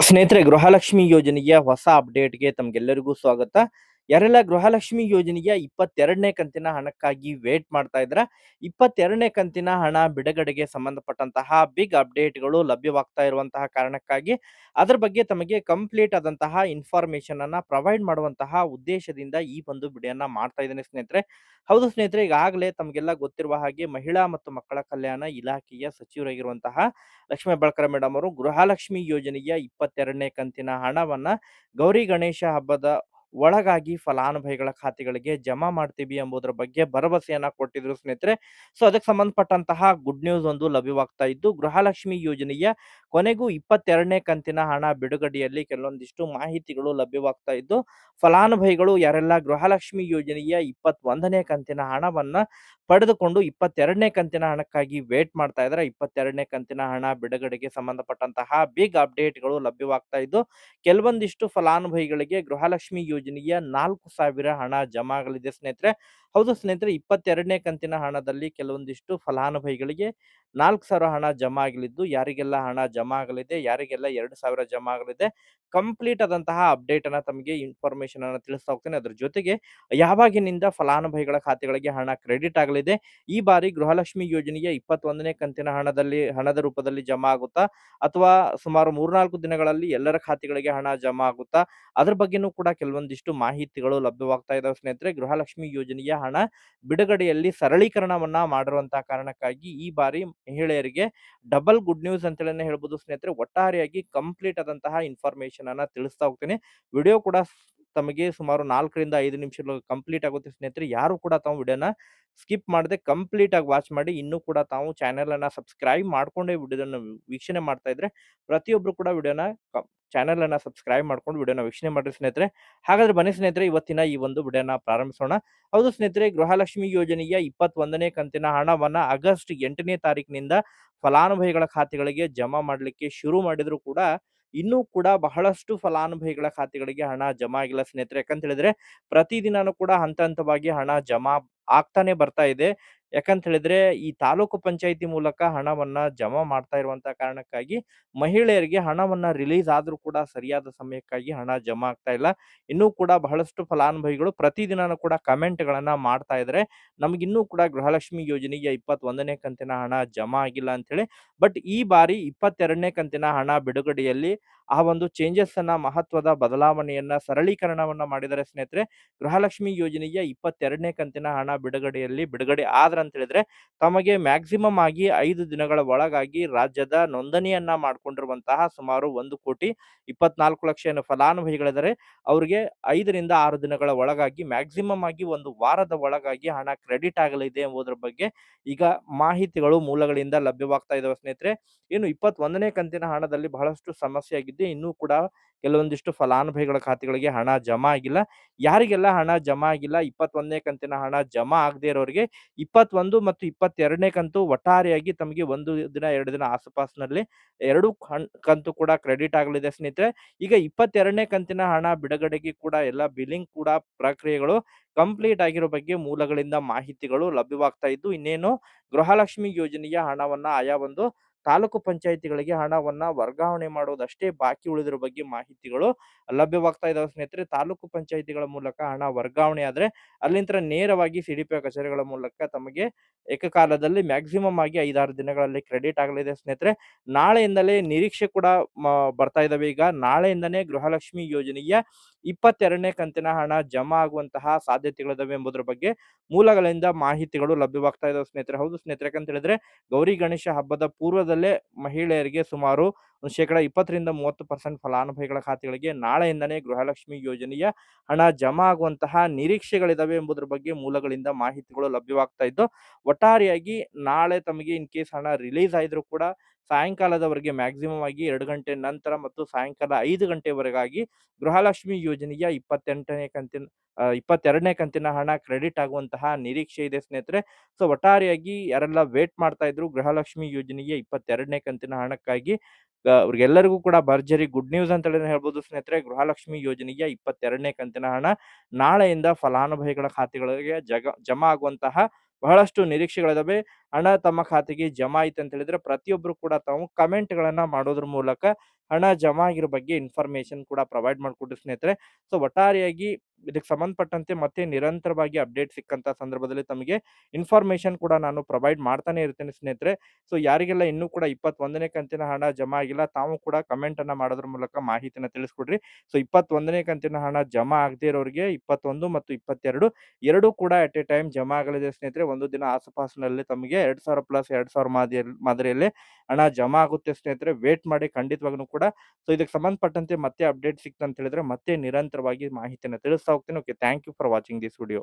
ಸ್ನೇಹಿತರೆ, ಗೃಹಲಕ್ಷ್ಮಿ ಯೋಜನೆಯ ಹೊಸ ಅಪ್ಡೇಟ್‌ಗೆ ತಮ್ಗೆಲ್ಲರಿಗೂ ಸ್ವಾಗತ. ಯಾರೆಲ್ಲ ಗೃಹಲಕ್ಷ್ಮಿ ಯೋಜನೆಯ 22ನೇ ಕಂತಿನ ಹಣಕ್ಕಾಗಿ ವೇಟ್ ಮಾಡ್ತಾ ಇದ್ದೀರಾ, 22ನೇ ಕಂತಿನ ಹಣ ಬಿಡುಗಡೆಗೆ ಸಂಬಂಧಪಟ್ಟಂತಹ ಬಿಗ್ ಅಪ್ಡೇಟ್‌ಗಳು ಲಭ್ಯವಾಗ್ತಾ ಇರುವಂತಹ ಕಾರಣಕ್ಕಾಗಿ ಅದರ ಬಗ್ಗೆ ತಮಗೆ ಕಂಪ್ಲೀಟ್ ಆದಂತಹ ಇನ್ಫಾರ್ಮೇಷನ್ ಅನ್ನ ಪ್ರೊವೈಡ್ ಮಾಡುವಂತಹ ಉದ್ದೇಶದಿಂದ ಈ ಒಂದು ವಿಡಿಯೋನ ಮಾಡ್ತಾ ಇದ್ದೇನೆ ಸ್ನೇಹಿತರೆ. ಹೌದು ಸ್ನೇಹಿತರೆ, ಈಗಾಗಲೇ ತಮಗೆಲ್ಲ ಗೊತ್ತಿರುವ ಹಾಗೆ ಮಹಿಳಾ ಮತ್ತು ಮಕ್ಕಳ ಕಲ್ಯಾಣ ಇಲಾಖೆಯ ಸಚಿವರಾಗಿರುವಂತಹ ಲಕ್ಷ್ಮೀ ಹೆಬ್ಬಾಳ್ಕರ್ ಮೇಡಮ್ ಅವರು ಗೃಹಲಕ್ಷ್ಮಿ ಯೋಜನೆಯ 22ನೇ ಕಂತಿನ ಹಣವನ್ನ ಗೌರಿ ಗಣೇಶ ಹಬ್ಬದ ಒಳಗಾಗಿ ಫಲಾನುಭವಿಗಳ ಖಾತೆಗಳಿಗೆ ಜಮಾ ಮಾಡ್ತೀವಿ ಎಂಬುದರ ಬಗ್ಗೆ ಭರವಸೆಯನ್ನ ಕೊಟ್ಟಿದ್ರು ಸ್ನೇಹಿತರೆ. ಸೊ ಅದಕ್ಕೆ ಸಂಬಂಧಪಟ್ಟಂತಹ ಗುಡ್ ನ್ಯೂಸ್ ಒಂದು ಲಭ್ಯವಾಗ್ತಾ ಇದ್ದು, ಗೃಹಲಕ್ಷ್ಮಿ ಯೋಜನೆಯ ಕೊನೆಗೂ 22ನೇ ಕಂತಿನ ಹಣ ಬಿಡುಗಡೆಯಲ್ಲಿ ಕೆಲವೊಂದಿಷ್ಟು ಮಾಹಿತಿಗಳು ಲಭ್ಯವಾಗ್ತಾ ಇದ್ದು, ಫಲಾನುಭವಿಗಳು ಯಾರೆಲ್ಲ ಗೃಹಲಕ್ಷ್ಮಿ ಯೋಜನೆಯ 21ನೇ ಕಂತಿನ ಹಣವನ್ನ ಪಡೆದುಕೊಂಡು 22ನೇ ಕಂತಿನ ಹಣಕ್ಕಾಗಿ ವೇಟ್ ಮಾಡ್ತಾ ಇದ್ದಾರೆ, 22ನೇ ಕಂತಿನ ಹಣ ಬಿಡುಗಡೆಗೆ ಸಂಬಂಧಪಟ್ಟಂತಹ ಬಿಗ್ ಅಪ್ಡೇಟ್‌ಗಳು ಲಭ್ಯವಾಗ್ತಾ ಇದ್ದು, ಕೆಲವೊಂದಿಷ್ಟು ಫಲಾನುಭವಿಗಳಿಗೆ ಗೃಹಲಕ್ಷ್ಮಿ ಯೋಜನೆಯ 4,000 ಹಣ ಜಮಾ ಆಗಲಿದೆ ಸ್ನೇಹಿತರೆ. ಹೌದು ಸ್ನೇಹಿತರೆ, 22ನೇ ಕಂತಿನ ಹಣದಲ್ಲಿ ಕೆಲವೊಂದಿಷ್ಟು ಫಲಾನುಭವಿಗಳಿಗೆ 4,000 ಹಣ ಜಮಾ ಆಗಲಿದ್ದು, ಯಾರಿಗೆಲ್ಲ ಹಣ ಜಮಾ ಆಗಲಿದೆ, ಯಾರಿಗೆಲ್ಲ 2,000 ಜಮಾ ಆಗಲಿದೆ, ಕಂಪ್ಲೀಟ್ ಆದಂತಹ ಅಪ್ಡೇಟ್ ಅನ್ನ ತಮಗೆ ಇನ್ಫಾರ್ಮೇಶನ್ ಅನ್ನ ತಿಳಿಸ್ತಾ ಹೋಗ್ತೇನೆ. ಅದ್ರ ಜೊತೆಗೆ ಯಾವಾಗಿನಿಂದ ಫಲಾನುಭವಿಗಳ ಖಾತೆಗಳಿಗೆ ಹಣ ಕ್ರೆಡಿಟ್ ಆಗಲಿದೆ, ಈ ಬಾರಿ ಗೃಹಲಕ್ಷ್ಮಿ ಯೋಜನೆಯ 21ನೇ ಕಂತಿನ ಹಣದ ರೂಪದಲ್ಲಿ ಜಮಾ ಆಗುತ್ತಾ, ಅಥವಾ ಸುಮಾರು 3-4 ದಿನಗಳಲ್ಲಿ ಎಲ್ಲರ ಖಾತೆಗಳಿಗೆ ಹಣ ಜಮಾ ಆಗುತ್ತಾ, ಅದ್ರ ಬಗ್ಗೆನೂ ಕೂಡ ಕೆಲವೊಂದಿಷ್ಟು ಮಾಹಿತಿಗಳು ಲಭ್ಯವಾಗ್ತಾ ಇದಾವೆ ಸ್ನೇಹಿತರೆ. ಗೃಹಲಕ್ಷ್ಮಿ ಯೋಜನೆಯ ಹಣ ಬಿಡುಗಡೆಯಲ್ಲಿ ಸರಳೀಕರಣವನ್ನ ಮಾಡಿರುವಂತಹ ಕಾರಣಕ್ಕಾಗಿ ಈ ಬಾರಿ ಮಹಿಳೆಯರಿಗೆ ಡಬಲ್ ಗುಡ್ ನ್ಯೂಸ್ ಅಂತೇಳಿ ಹೇಳ್ಬೋದು ಸ್ನೇಹಿತರೆ. ಒಟ್ಟಾರೆಯಾಗಿ ಕಂಪ್ಲೀಟ್ ಆದಂತಹ ಇನ್ಫಾರ್ಮೇಶನ್ ಅನ್ನ ತಿಳಿಸ್ತಾ ಹೋಗ್ತೀನಿ. ವಿಡಿಯೋ ಕೂಡ ತಮಗೆ ಸುಮಾರು 4ರಿಂದ 5 ನಿಮಿಷಗಳು ಕಂಪ್ಲೀಟ್ ಆಗುತ್ತೆ ಸ್ನೇಹಿತರೆ. ಯಾರು ಕೂಡ ತಾವು ವಿಡಿಯೋನ ಸ್ಕಿಪ್ ಮಾಡದೆ ಕಂಪ್ಲೀಟ್ ಆಗಿ ವಾಚ್ ಮಾಡಿ. ಇನ್ನೂ ಕೂಡ ತಾವು ಚಾನೆಲ್ ಅನ್ನ ಸಬ್ಸ್ಕ್ರೈಬ್ ಮಾಡ್ಕೊಂಡೇ ವಿಡಿಯೋನ ವೀಕ್ಷಣೆ ಮಾಡ್ತಾ ಇದ್ರೆ, ಪ್ರತಿಯೊಬ್ರು ಕೂಡ ಚಾನೆಲ್ ಅನ್ನ ಸಬ್ಸ್ಕ್ರೈಬ್ ಮಾಡ್ಕೊಂಡು ವಿಡಿಯೋನ ವೀಕ್ಷಣೆ ಮಾಡ್ರಿ ಸ್ನೇಹಿತರೆ. ಹಾಗಾದ್ರೆ ಬನ್ನಿ ಸ್ನೇಹಿತರೆ, ಇವತ್ತಿನ ಈ ಒಂದು ವಿಡಿಯೋನ ಪ್ರಾರಂಭಿಸೋಣ. ಹೌದು ಸ್ನೇಹಿತರೆ, ಗೃಹಲಕ್ಷ್ಮಿ ಯೋಜನೆಯ 21ನೇ ಕಂತಿನ ಹಣವನ್ನ ಆಗಸ್ಟ್ 8ನೇ ತಾರೀಕಿನಿಂದ ಫಲಾನುಭವಿಗಳ ಖಾತೆಗಳಿಗೆ ಜಮಾ ಮಾಡಲಿಕ್ಕೆ ಶುರು ಮಾಡಿದ್ರು ಕೂಡ ಇನ್ನೂ ಕೂಡ ಬಹಳಷ್ಟು ಫಲಾನುಭವಿಗಳ ಖಾತೆಗಳಿಗೆ ಹಣ ಜಮಾ ಆಗಿಲ್ಲ ಸ್ನೇಹಿತರೆ. ಯಾಕಂತ ಹೇಳಿದ್ರೆ ಪ್ರತಿದಿನಾನು ಕೂಡ ಹಂತ ಹಂತವಾಗಿ ಹಣ ಜಮಾ ಆಗ್ತಾನೆ ಬರ್ತಾ ಇದೆ. ಯಾಕಂತ ಹೇಳಿದ್ರೆ ಈ ತಾಲೂಕು ಪಂಚಾಯಿತಿ ಮೂಲಕ ಹಣವನ್ನ ಜಮಾ ಮಾಡ್ತಾ ಇರುವಂತಹ ಕಾರಣಕ್ಕಾಗಿ ಮಹಿಳೆಯರಿಗೆ ಹಣವನ್ನ ರಿಲೀಸ್ ಆದ್ರೂ ಕೂಡ ಸರಿಯಾದ ಸಮಯಕ್ಕಾಗಿ ಹಣ ಜಮಾ ಆಗ್ತಾ ಇಲ್ಲ. ಇನ್ನೂ ಕೂಡ ಬಹಳಷ್ಟು ಫಲಾನುಭವಿಗಳು ಪ್ರತಿದಿನಾನು ಕೂಡ ಕಮೆಂಟ್ ಗಳನ್ನ ಮಾಡ್ತಾ ಇದ್ದಾರೆ, ನಮ್ಗಿನ್ನೂ ಕೂಡ ಗೃಹಲಕ್ಷ್ಮಿ ಯೋಜನೆಗೆ 21ನೇ ಕಂತಿನ ಹಣ ಜಮಾ ಆಗಿಲ್ಲ ಅಂತ ಹೇಳಿ. ಬಟ್ ಈ ಬಾರಿ 22ನೇ ಕಂತಿನ ಹಣ ಬಿಡುಗಡೆಯಲ್ಲಿ ಆ ಒಂದು ಚೇಂಜಸ್ ಅನ್ನ, ಮಹತ್ವದ ಬದಲಾವಣೆಯನ್ನ, ಸರಳೀಕರಣವನ್ನ ಮಾಡಿದರೆ ಸ್ನೇಹಿತರೆ. ಗೃಹಲಕ್ಷ್ಮಿ ಯೋಜನೆಯ 22ನೇ ಕಂತಿನ ಹಣ ಬಿಡುಗಡೆ ಆದ್ರ ಅಂತ ಹೇಳಿದ್ರೆ ತಮಗೆ ಮ್ಯಾಕ್ಸಿಮಮ್ ಆಗಿ 5 ದಿನಗಳ ಒಳಗಾಗಿ ರಾಜ್ಯದ ನೋಂದಣಿಯನ್ನ ಮಾಡ್ಕೊಂಡಿರುವಂತಹ ಸುಮಾರು 1,24,00,000 ಏನು ಫಲಾನುಭವಿಗಳಿದ್ದಾರೆ, ಅವ್ರಿಗೆ 5ರಿಂದ 6 ದಿನಗಳ ಒಳಗಾಗಿ ಮ್ಯಾಕ್ಸಿಮಮ್ ಆಗಿ 1 ವಾರದ ಒಳಗಾಗಿ ಹಣ ಕ್ರೆಡಿಟ್ ಆಗಲಿದೆ ಎಂಬುದರ ಬಗ್ಗೆ ಈಗ ಮಾಹಿತಿಗಳು ಮೂಲಗಳಿಂದ ಲಭ್ಯವಾಗ್ತಾ ಇದಾವೆ ಸ್ನೇಹಿತರೆ. ಇನ್ನು 21ನೇ ಕಂತಿನ ಹಣದಲ್ಲಿ ಬಹಳಷ್ಟು ಸಮಸ್ಯೆ ಆಗಿದ್ದು, ಇನ್ನೂ ಕೂಡ ಕೆಲವೊಂದಿಷ್ಟು ಫಲಾನುಭವಿಗಳ ಖಾತೆಗಳಿಗೆ ಹಣ ಜಮಾ ಆಗಿಲ್ಲ. ಯಾರಿಗೆಲ್ಲ ಹಣ ಜಮಾ ಆಗಿಲ್ಲ, 21ನೇ ಕಂತಿನ ಹಣ ಜಮಾ ಆಗದೆ ಇರೋರಿಗೆ 21 ಮತ್ತು 22ನೇ ಕಂತು ಒಟ್ಟಾರೆಯಾಗಿ ತಮಗೆ 1 ದಿನ 2 ದಿನ ಆಸುಪಾಸಿನಲ್ಲಿ 2 ಕಂತು ಕೂಡ ಕ್ರೆಡಿಟ್ ಆಗಲಿದೆ ಸ್ನೇಹಿತರೆ. ಈಗ 22ನೇ ಕಂತಿನ ಹಣ ಬಿಡುಗಡೆಗೆ ಕೂಡ ಎಲ್ಲ ಬಿಲ್ಲಿಂಗ್ ಕೂಡ ಪ್ರಕ್ರಿಯೆಗಳು ಕಂಪ್ಲೀಟ್ ಆಗಿರೋ ಬಗ್ಗೆ ಮೂಲಗಳಿಂದ ಮಾಹಿತಿಗಳು ಲಭ್ಯವಾಗ್ತಾ ಇದ್ದು, ಇನ್ನೇನು ಗೃಹಲಕ್ಷ್ಮಿ ಯೋಜನೆಯ ಹಣವನ್ನ ಆಯಾ ಒಂದು ತಾಲೂಕು ಪಂಚಾಯಿತಿಗಳಿಗೆ ಹಣವನ್ನ ವರ್ಗಾವಣೆ ಮಾಡೋದಷ್ಟೇ ಬಾಕಿ ಉಳಿದಿರೋ ಬಗ್ಗೆ ಮಾಹಿತಿಗಳು ಲಭ್ಯವಾಗ್ತಾ ಇದಾವೆ ಸ್ನೇಹಿತರೆ. ತಾಲೂಕು ಪಂಚಾಯಿತಿಗಳ ಮೂಲಕ ಹಣ ವರ್ಗಾವಣೆ ಆದ್ರೆ ಅಲ್ಲಿಂದ ನೇರವಾಗಿ ಸಿಡಿಪಿಒ ಕಚೇರಿಗಳ ಮೂಲಕ ತಮಗೆ ಏಕಕಾಲದಲ್ಲಿ ಮ್ಯಾಕ್ಸಿಮಮ್ ಆಗಿ 5-6 ದಿನಗಳಲ್ಲಿ ಕ್ರೆಡಿಟ್ ಆಗಲಿದೆ ಸ್ನೇಹಿತರೆ. ನಾಳೆಯಿಂದಲೇ ನಿರೀಕ್ಷೆ ಕೂಡ ಬರ್ತಾ ಇದಾವೆ. ಈಗ ನಾಳೆಯಿಂದನೇ ಗೃಹಲಕ್ಷ್ಮಿ ಯೋಜನೆಯ 22ನೇ ಕಂತಿನ ಹಣ ಜಮಾ ಆಗುವಂತಹ ಸಾಧ್ಯತೆಗಳಿದಾವೆ ಎಂಬುದರ ಬಗ್ಗೆ ಮೂಲಗಳಿಂದ ಮಾಹಿತಿಗಳು ಲಭ್ಯವಾಗ್ತಾ ಇದಾವೆ ಸ್ನೇಹಿತರೆ. ಹೌದು ಸ್ನೇಹಿತರೆ, ಯಾಕಂತ ಹೇಳಿದ್ರೆ ಗೌರಿ ಗಣೇಶ ಹಬ್ಬದ ಪೂರ್ವದಲ್ಲೇ ಮಹಿಳೆಯರಿಗೆ ಸುಮಾರು ಶೇಕಡ 20ರಿಂದ 30% ಫಲಾನುಭವಿಗಳ ಖಾತೆಗಳಿಗೆ ನಾಳೆಯಿಂದನೇ ಗೃಹಲಕ್ಷ್ಮಿ ಯೋಜನೆಯ ಹಣ ಜಮಾ ಆಗುವಂತಹ ನಿರೀಕ್ಷೆಗಳಿದಾವೆ ಎಂಬುದರ ಬಗ್ಗೆ ಮೂಲಗಳಿಂದ ಮಾಹಿತಿಗಳು ಲಭ್ಯವಾಗ್ತಾ ಇದ್ದು, ಒಟ್ಟಾರೆಯಾಗಿ ನಾಳೆ ತಮಗೆ ಇನ್ ಕೇಸ್ ಹಣ ರಿಲೀಸ್ ಆಯಿದ್ರು ಕೂಡ ಸಾಯಂಕಾಲದವರೆಗೆ ಮ್ಯಾಕ್ಸಿಮಮ್ ಆಗಿ 2 ಗಂಟೆ ನಂತರ ಮತ್ತು ಸಾಯಂಕಾಲ 5 ಗಂಟೆವರೆಗಾಗಿ ಗೃಹಲಕ್ಷ್ಮಿ ಯೋಜನೆಯ 22ನೇ ಕಂತಿನ ಹಣ ಕ್ರೆಡಿಟ್ ಆಗುವಂತಹ ನಿರೀಕ್ಷೆ ಇದೆ ಸ್ನೇಹಿತರೆ. ಸೊ ಒಟ್ಟಾರೆಯಾಗಿ ಯಾರೆಲ್ಲ ವೇಟ್ ಮಾಡ್ತಾ ಇದ್ರು ಗೃಹಲಕ್ಷ್ಮಿ ಯೋಜನೆಗೆ 22ನೇ ಕಂತಿನ ಹಣಕ್ಕಾಗಿ, ಅವ್ರಿಗೆಲ್ಲರಿಗೂ ಕೂಡ ಭರ್ಜರಿ ಗುಡ್ ನ್ಯೂಸ್ ಅಂತ ಹೇಳಿ ಹೇಳ್ಬೋದು ಸ್ನೇಹಿತರೆ. ಗೃಹಲಕ್ಷ್ಮಿ ಯೋಜನೆಯ 22ನೇ ಕಂತಿನ ಹಣ ನಾಳೆಯಿಂದ ಫಲಾನುಭವಿಗಳ ಖಾತೆಗಳಿಗೆ ಜಮಾ ಆಗುವಂತಹ ಬಹಳಷ್ಟು ನಿರೀಕ್ಷೆಗಳಿದಾವೆ. ಹಣ ತಮ್ಮ ಖಾತೆಗೆ ಜಮಾ ಆಯ್ತು ಅಂತ ಹೇಳಿದ್ರೆ ಪ್ರತಿಯೊಬ್ಬರು ಕೂಡ ತಾವು ಕಮೆಂಟ್‌ಗಳನ್ನ ಮಾಡೋದ್ರ ಮೂಲಕ ಹಣ ಜಮಾ ಆಗಿರೋ ಬಗ್ಗೆ ಇನ್ಫಾರ್ಮೇಷನ್ ಕೂಡ ಪ್ರೊವೈಡ್ ಮಾಡಿಕೊಡ್ರಿ ಸ್ನೇಹಿತರೆ. ಸೊ ಒಟ್ಟಾರೆಯಾಗಿ ಇದಕ್ಕೆ ಸಂಬಂಧಪಟ್ಟಂತೆ ಮತ್ತೆ ನಿರಂತರವಾಗಿ ಅಪ್ಡೇಟ್ ಸಿಕ್ಕಂತ ಸಂದರ್ಭದಲ್ಲಿ ತಮಗೆ ಇನ್ಫಾರ್ಮೇಷನ್ ಕೂಡ ನಾನು ಪ್ರೊವೈಡ್ ಮಾಡ್ತಾನೆ ಇರ್ತೇನೆ ಸ್ನೇಹಿತರೆ. ಸೊ ಯಾರಿಗೆಲ್ಲ ಇನ್ನೂ ಕೂಡ 21ನೇ ಕಂತಿನ ಹಣ ಜಮಾ ಆಗಿಲ್ಲ ತಾವು ಕೂಡ ಕಮೆಂಟ್ ಅನ್ನ ಮಾಡೋದ್ರ ಮೂಲಕ ಮಾಹಿತಿನ ತಿಳಿಸ್ಕೊಡ್ರಿ. ಸೊ 21ನೇ ಕಂತಿನ ಹಣ ಜಮಾ ಆಗದೇ ಇರೋರಿಗೆ 21 ಮತ್ತು 22 ಎರಡೂ ಕೂಡ ಅಟ್ ಎ ಟೈಮ್ ಜಮಾ ಆಗಲಿದೆ ಸ್ನೇಹಿತರೆ. ಒಂದು ದಿನ ಆಸುಪಾಸಿನಲ್ಲಿ ತಮಗೆ 2000 ಪ್ಲಸ್ 2000 ಮಾದರಿಯಲ್ಲಿ ಹಣ ಜಮಾ ಆಗುತ್ತೆ ಸ್ನೇಹಿತರೆ. ವೇಟ್ ಮಾಡಿ ಖಂಡಿತವಾಗ್ಲೂ ಕೂಡ. ಸೊ ಇದಕ್ಕೆ ಸಂಬಂಧಪಟ್ಟಂತೆ ಮತ್ತೆ ಅಪ್ಡೇಟ್ ಸಿಕ್ತು ಅಂತ ಹೇಳಿದ್ರೆ ಮತ್ತೆ ನಿರಂತರವಾಗಿ ಮಾಹಿತಿಯನ್ನು ತಿಳಿಸ್ತಾ ಹೋಗ್ತೀನಿ. Okay, thank you for watching this video.